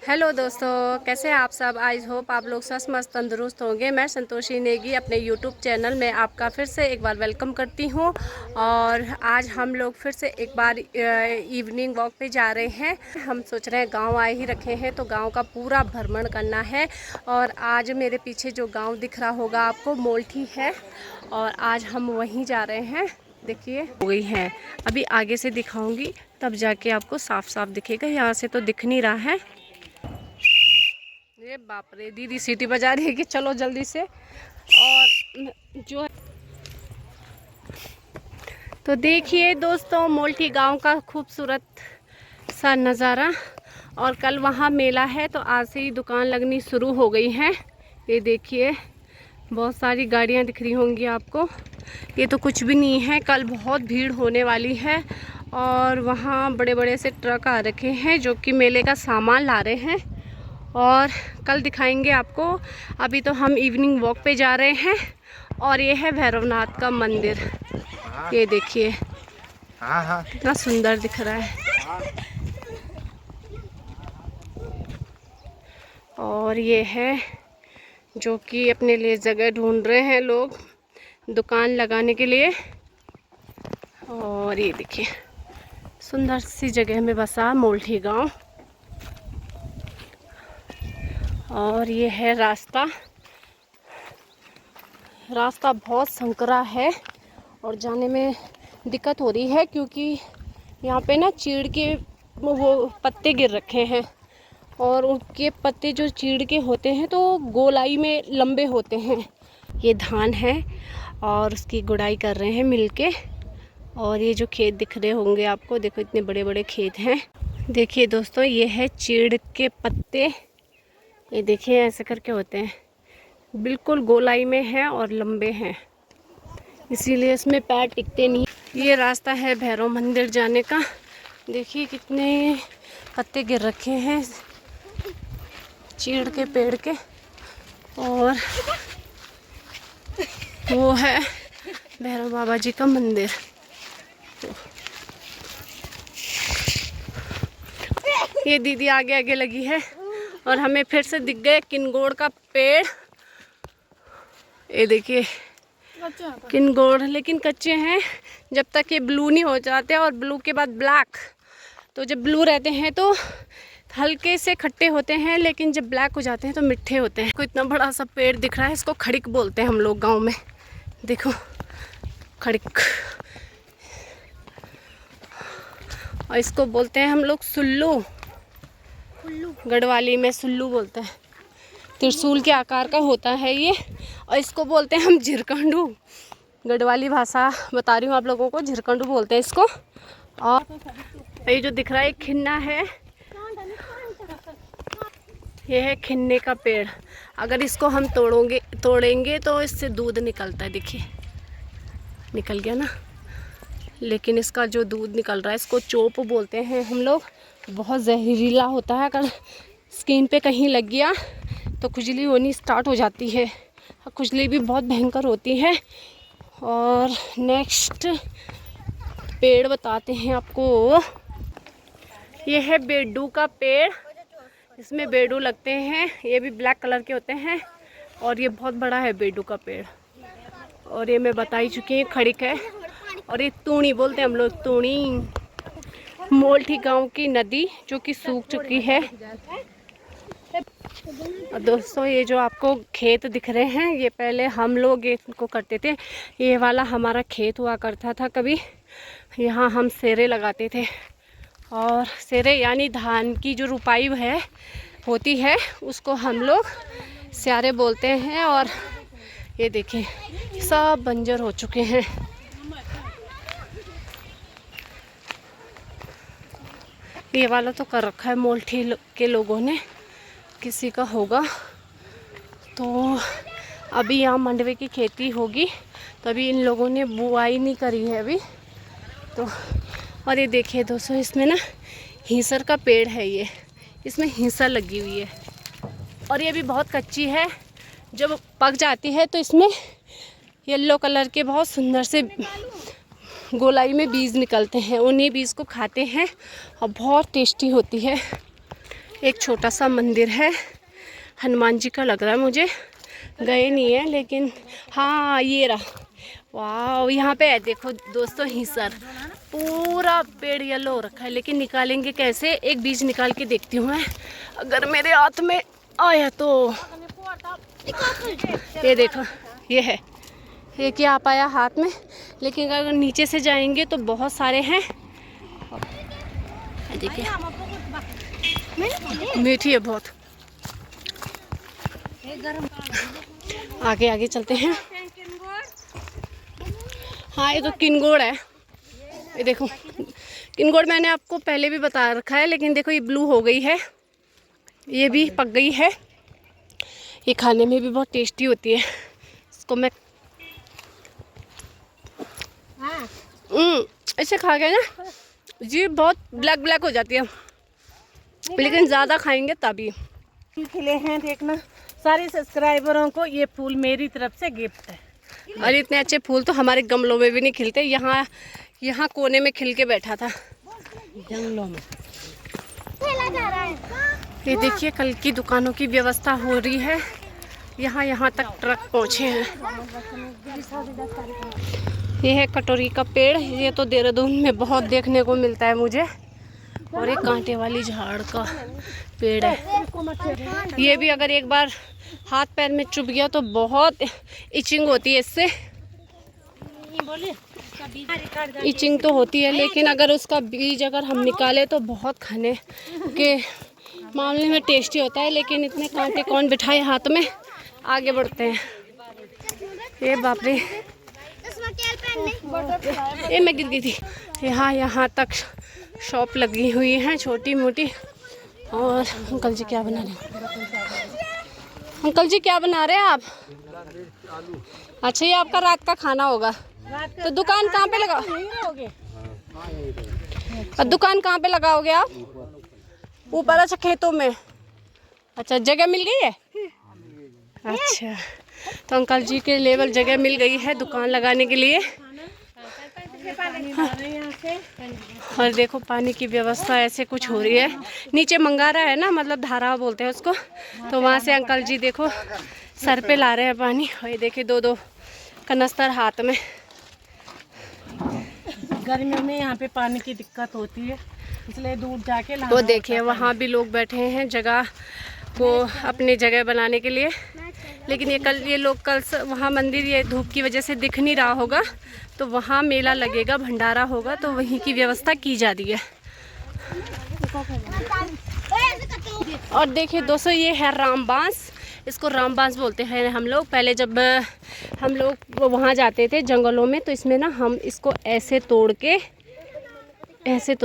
Hello दोस्तों, कैसे हैं आप सब। आई होप आप लोग स्वस्थ मस्त तंदुरुस्त होंगे। मैं संतोषी नेगी अपने यूट्यूब चैनल में आपका फिर से एक बार वेलकम करती हूं। और आज हम लोग फिर से एक बार इवनिंग वॉक पे जा रहे हैं। हम सोच रहे हैं गांव आए ही रखे हैं तो गांव का पूरा भ्रमण करना है। और आज मेरे पीछे जो गांव दिख रहा होगा आपको, मोल्ठी है, और आज हम वहीं जा रहे हैं। देखिए हो गई है, अभी आगे से दिखाऊंगी तब जाके आपको साफ साफ दिखेगा। यहाँ से तो दिख नहीं रहा है। ये बाप रे, दीदी सीटी बजा रही है कि चलो जल्दी से। और जो है तो देखिए दोस्तों, मोल्ठी गांव का खूबसूरत सा नज़ारा। और कल वहाँ मेला है तो आज से ही दुकान लगनी शुरू हो गई है। ये देखिए बहुत सारी गाड़ियाँ दिख रही होंगी आपको। ये तो कुछ भी नहीं है, कल बहुत भीड़ होने वाली है। और वहाँ बड़े बड़े से ट्रक आ रखे हैं जो कि मेले का सामान ला रहे हैं, और कल दिखाएंगे आपको। अभी तो हम इवनिंग वॉक पे जा रहे हैं। और ये है भैरवनाथ का मंदिर। ये देखिए कितना सुंदर दिख रहा है। और ये है जो कि अपने लिए जगह ढूंढ रहे हैं लोग दुकान लगाने के लिए। और ये देखिए सुंदर सी जगह में बसा मोल्ठी गांव। और ये है रास्ता बहुत संकरा है और जाने में दिक्कत हो रही है, क्योंकि यहाँ पे ना चीड़ के वो पत्ते गिर रखे हैं। और उनके पत्ते जो चीड़ के होते हैं तो गोलाई में लंबे होते हैं। ये धान है और उसकी गुड़ाई कर रहे हैं मिलके। और ये जो खेत दिख रहे होंगे आपको, देखो इतने बड़े बड़े खेत हैं। देखिए दोस्तों, ये है चीड़ के पत्ते। ये देखिए ऐसे करके होते हैं, बिल्कुल गोलाई में है और लंबे हैं, इसीलिए इसमें पैर टिकते नहीं। ये रास्ता है भैरव मंदिर जाने का। देखिए कितने पत्ते गिर रखे हैं चीड़ के पेड़ के। और वो है भैरव बाबा जी का मंदिर। ये दीदी आगे आगे लगी है और हमें फिर से दिख गए किनगोड़ का पेड़। ये देखिए किनगोड़, लेकिन कच्चे हैं। जब तक ये ब्लू नहीं हो जाते और ब्लू के बाद ब्लैक, तो जब ब्लू रहते हैं तो हल्के से खट्टे होते हैं, लेकिन जब ब्लैक हो जाते हैं तो मीठे होते हैं। कोई इतना बड़ा सा पेड़ दिख रहा है, इसको खड़िक बोलते हैं हम लोग गांव में। देखो खड़िक, और इसको बोलते हैं हम लोग सुल्लू। गढ़वाली में सुल्लू बोलते हैं। त्रिशूल के आकार का होता है ये, और इसको बोलते हैं हम झिरकंडू। गढ़वाली भाषा बता रही हूँ आप लोगों को, झिरकंडू बोलते हैं इसको। और ये जो दिख रहा है खिन्ना है, ये है खिन्ने का पेड़। अगर इसको हम तोड़ेंगे तो इससे दूध निकलता है। देखिए निकल गया ना, लेकिन इसका जो दूध निकल रहा है इसको चोप बोलते हैं हम लोग। बहुत जहरीला होता है, अगर स्किन पे कहीं लग गया तो खुजली होनी स्टार्ट हो जाती है। खुजली भी बहुत भयंकर होती है। और नेक्स्ट पेड़ बताते हैं आपको। ये है बेडू का पेड़, इसमें बेडू लगते हैं। ये भी ब्लैक कलर के होते हैं और ये बहुत बड़ा है बेडू का पेड़। और ये मैं बता ही चुकी हूँ, खड़िक है। और ये तूणी बोलते हैं हम लोग, तूणी। मोल्ठी गांव की नदी जो कि सूख चुकी है। और दोस्तों, ये जो आपको खेत दिख रहे हैं, ये पहले हम लोग इनको करते थे। ये वाला हमारा खेत हुआ करता था कभी। यहाँ हम सेरे लगाते थे। और सेरे यानी धान की जो रुपाई होती है, उसको हम लोग स्यारे बोलते हैं। और ये देखें सब बंजर हो चुके हैं। ये वाला तो कर रखा है मोल्ठी के लोगों ने, किसी का होगा तो। अभी यहाँ मंडवे की खेती होगी, तभी इन लोगों ने बुआई नहीं करी है अभी तो। और ये देखिए दोस्तों, इसमें ना हीसर का पेड़ है। ये इसमें हीसर लगी हुई है और ये भी बहुत कच्ची है। जब पक जाती है तो इसमें येलो कलर के बहुत सुंदर से गोलाई में बीज निकलते हैं। उन्हीं बीज को खाते हैं और बहुत टेस्टी होती है। एक छोटा सा मंदिर है, हनुमान जी का लग रहा है मुझे, गए नहीं है लेकिन हाँ ये रहा। वाह, यहाँ पे है देखो दोस्तों हिसर, पूरा पेड़ येलो हो रखा है, लेकिन निकालेंगे कैसे? एक बीज निकाल के देखती हूँ मैं, अगर मेरे हाथ में आया तो। ये देखो ये है, ये क्या आ पाया हाथ में, लेकिन अगर नीचे से जाएंगे तो बहुत सारे हैं। देखिए मीठी है बहुत। आगे आगे चलते हैं। हाँ ये तो किनगोड़ है, ये देखो किनगोड़ मैंने आपको पहले भी बता रखा है, लेकिन देखो ये ब्लू हो गई है, ये भी पक गई है। ये खाने में भी बहुत टेस्टी होती है, इसको मैं ऐसे खा के ना जी बहुत ब्लैक ब्लैक हो जाती है, लेकिन ज़्यादा खाएंगे तभी। खिले हैं देखना सारे सब्सक्राइबरों को, ये फूल मेरी तरफ से गिफ्ट है। और इतने अच्छे फूल तो हमारे गमलों में भी नहीं खिलते, यहाँ कोने में खिल के बैठा था जंगलों में। ये देखिए कल की दुकानों की व्यवस्था हो रही है, यहाँ तक ट्रक पहुँचे हैं। ये है कटोरी का पेड़, ये तो देहरादून में बहुत देखने को मिलता है मुझे, और एक कांटे वाली झाड़ का पेड़ है। ये भी अगर एक बार हाथ पैर में चुभ गया तो बहुत इचिंग होती है इससे, इचिंग तो होती है, लेकिन अगर उसका बीज अगर हम निकाले तो बहुत खाने के मामले में टेस्टी होता है। लेकिन इतने कांटे कौन बिठाए हाथ में, आगे बढ़ते हैं। ये बाप रे, ये मैं गिर गई थी। यहाँ तक शॉप लगी हुई है छोटी मोटी। और अंकल जी क्या बना रहे हैं? अंकल जी क्या बना रहे हैं आप? अच्छा ये आपका रात का खाना होगा। तो दुकान कहाँ पे लगाओगे? दुकान कहाँ पे लगाओगे आप? ऊपर? अच्छा खेतों में। अच्छा जगह मिल गई है? अच्छा तो अंकल जी के लेवल जगह मिल गई है दुकान लगाने के लिए। और देखो पानी की व्यवस्था ऐसे कुछ हो रही है, नीचे मंगारा है ना, मतलब धारा बोलते हैं उसको, तो वहाँ से अंकल जी देखो सर पे ला रहे हैं पानी। और ये देखिए दो कनस्तर हाथ में। गर्मियों में यहाँ पे पानी की दिक्कत होती है, इसलिए दूर जाके लाना। वो देखिए वहाँ भी लोग बैठे हैं जगह को अपनी जगह बनाने के लिए, लेकिन ये लोग कल वहाँ मंदिर ये धूप की वजह से दिख नहीं रहा होगा, तो वहाँ मेला लगेगा, भंडारा होगा, तो वहीं की व्यवस्था की जा रही है। और देखिए दोस्तों ये है रामबांस, इसको रामबांस बोलते हैं हम लोग। पहले जब हम लोग वहाँ जाते थे जंगलों में, तो इसमें ना हम इसको ऐसे तोड़ के ऐसे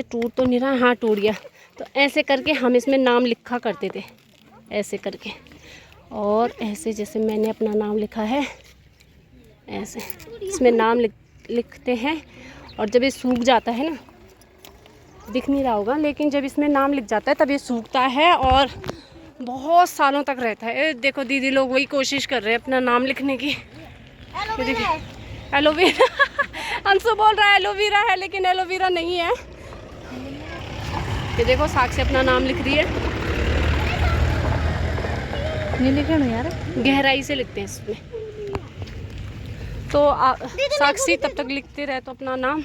टूट तो नहीं रहा, हाँ टूट गया, तो ऐसे करके हम इसमें नाम लिखा करते थे, ऐसे करके। और ऐसे जैसे मैंने अपना नाम लिखा है, ऐसे इसमें नाम लिखते हैं। और जब ये सूख जाता है ना, दिख नहीं रहा होगा, लेकिन जब इसमें नाम लिख जाता है तब ये सूखता है और बहुत सालों तक रहता है। देखो दीदी लोग वही कोशिश कर रहे हैं अपना नाम लिखने की। एलोवेरा अंशु बोल रहा है एलोवेरा है, लेकिन एलोवेरा नहीं है। ये देखो साक्षी अपना नाम लिख रही है। नहीं लिखे ना यार, गहराई से लिखते हैं इसमें। तो साक्षी तब तक लिखते रहे तो अपना नाम,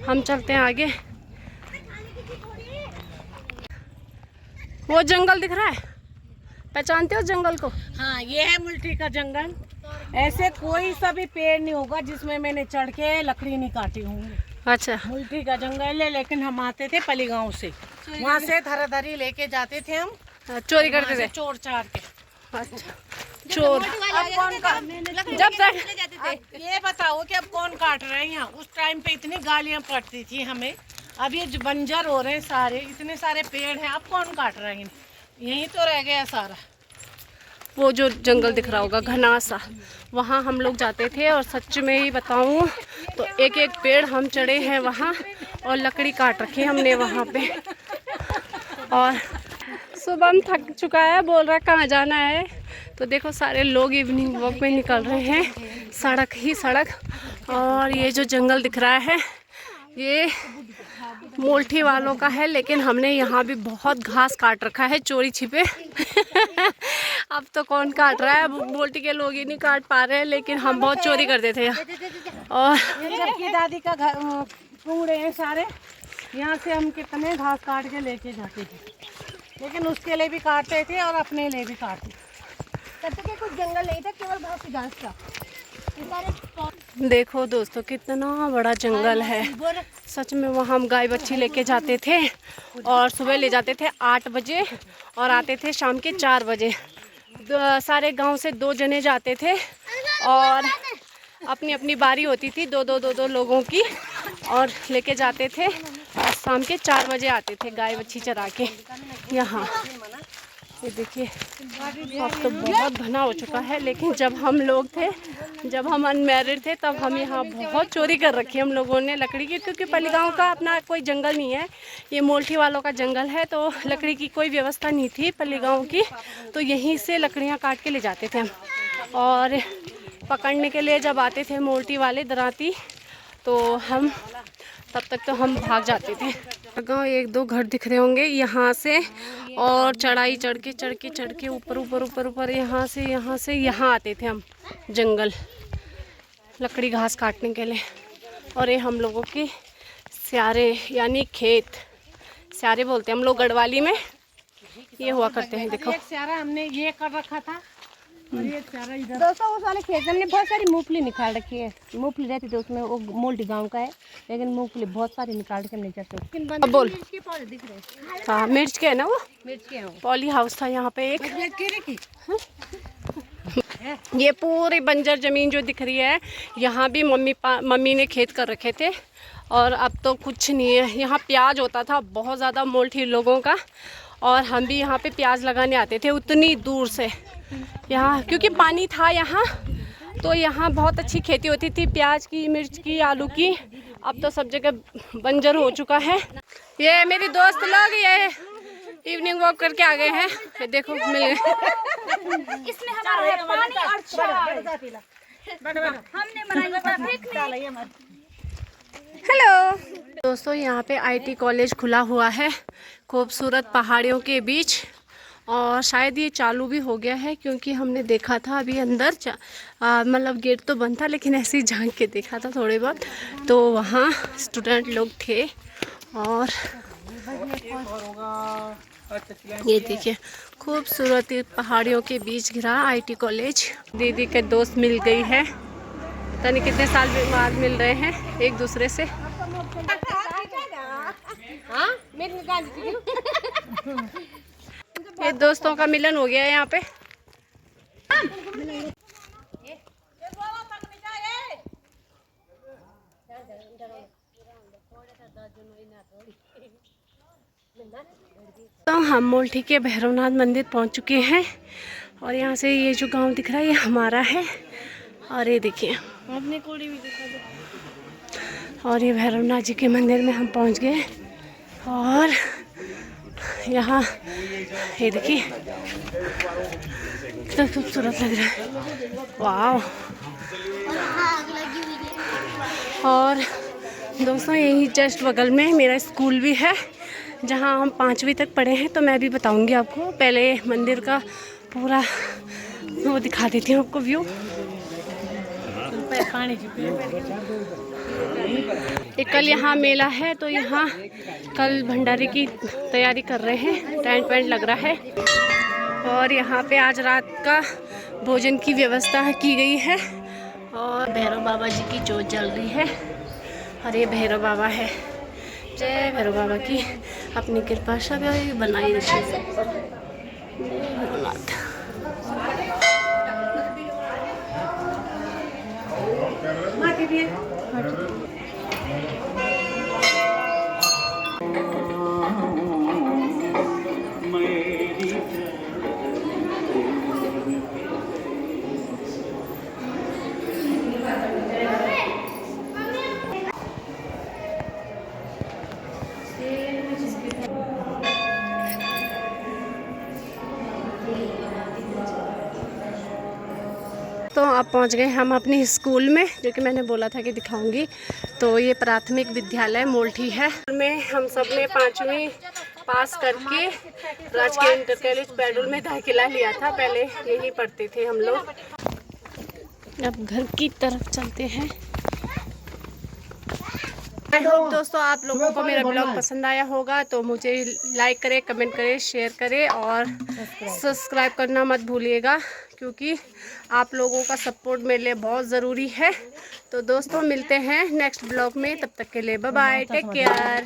हम चलते हैं आगे। वो जंगल दिख रहा है, पहचानते हो जंगल को? हाँ ये है मुल्ठी का जंगल। ऐसे कोई सा भी पेड़ नहीं होगा जिसमें मैंने चढ़ के लकड़ी नहीं काटी होंगी। अच्छा मुल्ठी का जंगल है, लेकिन हम आते थे पली गाँव से, वहाँ से धराधरी लेके जाते थे हम, चोरी करते थे, चोर चार के। अच्छा चोर। अब कौन जब तक ये बताओ कि अब कौन काट रहे हैं यहाँ? उस टाइम पे इतनी गालियाँ पड़ती थी हमें, अब ये बंजर हो रहे हैं सारे, इतने सारे पेड़ हैं, अब कौन काट रहे हैं? यहीं तो रह गया सारा। वो जो जंगल दिख रहा होगा घना सा, वहाँ हम लोग जाते थे। और सच में ही बताऊँ तो एक एक पेड़ हम चढ़े हैं वहाँ, और लकड़ी काट रखी हमने वहाँ पे। और सुबह थक चुका है, बोल रहा है कहाँ जाना है, तो देखो सारे लोग इवनिंग वॉक में निकल रहे हैं, सड़क ही सड़क। और ये जो जंगल दिख रहा है, ये मोल्ठी वालों का है, लेकिन हमने यहाँ भी बहुत घास काट रखा है चोरी छिपे। अब तो कौन काट रहा है, मोल्ठी के लोग ही नहीं काट पा रहे हैं, लेकिन हम बहुत चोरी करते थे। और जबकि दादी का घर कूड़े हैं सारे, यहाँ से हम कितने घास काट के लेके जाते थे, लेकिन उसके लिए भी काटते थे और अपने लिए भी काटते थे। तब तक कुछ जंगल नहीं था, केवल घास ही घास था। देखो दोस्तों कितना बड़ा जंगल है सच में। वहाँ हम गाय बच्ची लेके जाते थे और सुबह ले जाते थे 8 बजे और आते थे शाम के 4 बजे। सारे गांव से 2 जने जाते थे और अपनी अपनी बारी होती थी, दो लोगों की, और लेके जाते थे और शाम के 4 बजे आते थे गाय बच्ची चरा के यहाँ। ये देखिए अब तो बहुत घना हो चुका है, लेकिन जब हम लोग थे, जब हम अनमैरिड थे, तब हम यहाँ बहुत चोरी कर रखी हम लोगों ने लकड़ी की, क्योंकि पल्लीगांव का अपना कोई जंगल नहीं है, ये मोल्ठी वालों का जंगल है, तो लकड़ी की कोई व्यवस्था नहीं थी पल्लीगांव की, तो यहीं से लकड़ियाँ काट के ले जाते थे हम। और पकड़ने के लिए जब आते थे मोल्ठी वाले दराती, तो हम तब तक तो हम भाग जाते थे। गाँव 1-2 घर दिख रहे होंगे यहाँ से, और चढ़ाई चढ़ के ऊपर यहाँ से यहाँ आते थे हम जंगल लकड़ी घास काटने के लिए। और ये हम लोगों के स्यारे यानी खेत, स्यारे बोलते हैं हम लोग गढ़वाली में, ये हुआ करते हैं। देखो एक स्यारा हमने ये कर रखा था और ये स्यारा इधर। दोस्तों उस वाले खेत में हमने बहुत सारी मूंगफली निकाल रखी है। मूंगफली रहती थी उसमें, वो मोल्ठी गांव का है, लेकिन मूंगफली बहुत सारी निकाल के हमने जैसे। अब बोल। मिर्च के पौधे दिख रहे हैं। हाँ मिर्च के है ना, वो मिर्च के हैं। पॉली हाउस था यहाँ पे एक। की ये पूरी बंजर ज़मीन जो दिख रही है, यहाँ भी मम्मी ने खेत कर रखे थे, और अब तो कुछ नहीं है। यहाँ प्याज होता था बहुत ज़्यादा मोल्ठी लोगों का, और हम भी यहाँ पे प्याज लगाने आते थे उतनी दूर से यहाँ, क्योंकि पानी था यहाँ, तो यहाँ बहुत अच्छी खेती होती थी प्याज की, मिर्च की, आलू की। अब तो सब जगह बंजर हो चुका है। ये मेरी दोस्त लोग ये इवनिंग वॉक करके आ गए हैं, ये देखो मिल गए। इसमें हमारा है पानी और चाय। हमने बनाई है। हेलो दोस्तों, यहाँ पे आईटी कॉलेज खुला हुआ है खूबसूरत पहाड़ियों के बीच, और शायद ये चालू भी हो गया है, क्योंकि हमने देखा था अभी अंदर मतलब गेट तो बंद था, लेकिन ऐसे ही झांक के देखा था थोड़े बहुत, तो वहाँ स्टूडेंट लोग थे। और ये देखिए खूबसूरत पहाड़ियों के बीच घिरा आईटी कॉलेज। दीदी के दोस्त मिल गई है, पता नहीं कितने साल बाद मिल रहे हैं एक दूसरे से। ये दोस्तों का मिलन हो गया है यहाँ पे। तो हम मोल्ठी के भैरवनाथ मंदिर पहुँच चुके हैं, और यहाँ से ये जो गांव दिख रहा है ये हमारा है। और ये देखिए अपनी कुड़ी भी दिखा दो। और ये भैरवनाथ जी के मंदिर में हम पहुँच गए, और यहाँ ये देखिए कितना खूबसूरत लग रहा है, वाह। और दोस्तों यही जस्ट बगल में मेरा स्कूल भी है, जहाँ हम 5वीं तक पढ़े हैं, तो मैं भी बताऊंगी आपको। पहले मंदिर का पूरा वो दिखा देती हूँ आपको व्यू। कल यहाँ मेला है, तो यहाँ कल भंडारे की तैयारी कर रहे हैं, टेंट वेंट लग रहा है, और यहाँ पे आज रात का भोजन की व्यवस्था की गई है। और भैरव बाबा जी की जोत जल रही है, और ये भैरव बाबा है। जय भैरव बाबा की अपनी कृपा सदैव बनाई रखे। भैरवनाथ तो अब पहुंच गए हम अपनी स्कूल में, जो कि मैंने बोला था कि दिखाऊंगी। तो ये प्राथमिक विद्यालय मोल्ठी है में हम सब ने 5वीं पास करके राजकीय इंटर कॉलेज पैडुल में दाखिला लिया था। पहले यहीं पढ़ते थे हम लोग। अब घर की तरफ चलते हैं। आई होप दोस्तों आप लोगों को मेरा ब्लॉग पसंद आया होगा, तो मुझे लाइक करें, कमेंट करें, शेयर करें और सब्सक्राइब करना मत भूलिएगा, क्योंकि आप लोगों का सपोर्ट मेरे लिए बहुत ज़रूरी है। तो दोस्तों मिलते हैं नेक्स्ट ब्लॉग में, तब तक के लिए बाय बाय, टेक केयर।